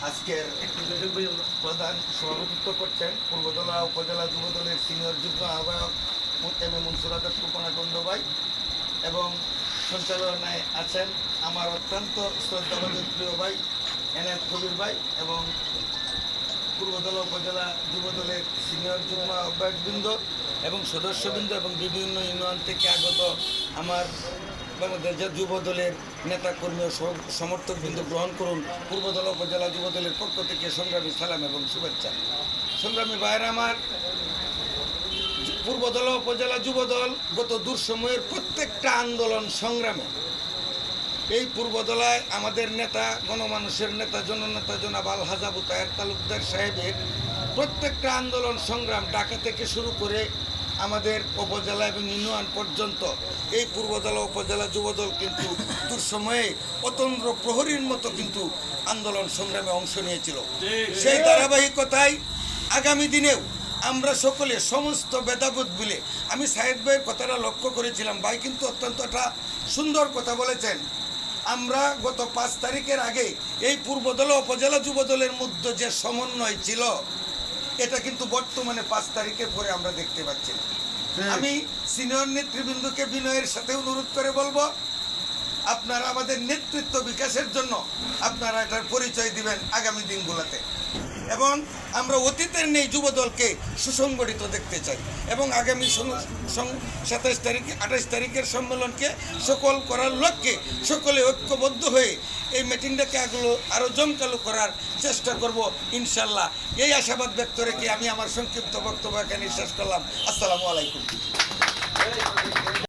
আজকের প্রধান সভাপতিত্ব করছেন পূর্বতলা উপজেলা যুবদলের সিনিয়র যুগ্ম আহ্বায়ক এম এ মনসুর আজাদ কুপনাটন্ড ভাই এবং সঞ্চালনায় আছেন আমার অত্যন্ত শ্রদ্ধাভাজন প্রিয় ভাই এনায়েত কবির ভাই এবং পূর্বতলা উপজেলা যুবদলের সিনিয়র যুগ্ম আহ্বায়কবৃন্দ এবং সদস্যবৃন্দ এবং বিভিন্ন ইউনিয়ন থেকে আগত আমার বাংলাদেশ যুব দলের নেতাকর্মী ও সমর্থকবৃন্দ গ্রহণ করুন পূর্বতলা উপজেলা যুব দলের পক্ষ থেকে সংগ্রামী সালাম এবং শুভেচ্ছা। সংগ্রামী ভাইয়েরা আমার, পূর্বতলা উপজেলা যুব দল গত দুঃসময়ের প্রত্যেকটা আন্দোলন সংগ্রামে এই পূর্বতলায় আমাদের নেতা গণমানুষের নেতা জননেতা জনাব আলহাজ আবু তাহের তালুকদার সাহেবের প্রত্যেকটা আন্দোলন সংগ্রাম ঢাকা থেকে শুরু করে আমাদের উপজেলা এবং ইউনিয়ন পর্যন্ত এই পূর্বতলা উপজেলা যুবদল কিন্তু দুঃসময়ে অতন্দ্র প্রহরীর মতো কিন্তু আন্দোলন সংগ্রামে অংশ নিয়েছিল। সেই ধারাবাহিকতায় আগামী দিনেও আমরা সকলে সমস্ত ভেদাভেদ ভুলে, আমি সাহেদ ভাইয়ের কথাটা লক্ষ্য করেছিলাম, ভাই কিন্তু অত্যন্ত একটা সুন্দর কথা বলেছেন। আমরা গত 5 তারিখের আগে এই পূর্বতলা উপজেলা যুবদলের মধ্যে যে সমন্বয় ছিল এটা কিন্তু বর্তমানে 5 তারিখের পরে আমরা দেখতে পাচ্ছি না। আমি সিনিয়র নেতৃবৃন্দকে বিনয়ের সাথে অনুরোধ করে বলবো, আপনারা আমাদের নেতৃত্ব বিকাশের জন্য আপনারা এটার পরিচয় দিবেন আগামী দিনগুলোতে, এবং আমরা অতীতের নেই যুবদলকে সুসংগঠিত দেখতে চাই এবং আগামী 27 তারিখ 28 তারিখের সম্মেলনকে সফল করার লক্ষ্যে সকলে ঐক্যবদ্ধ হয়ে এই মিটিংটাকে আরও জমকালো করার চেষ্টা করব ইনশাল্লাহ। এই আশাবাদ ব্যক্ত রেখে আমি আমার সংক্ষিপ্ত বক্তব্য এখানে শেষ করলাম। আসসালামু আলাইকুম।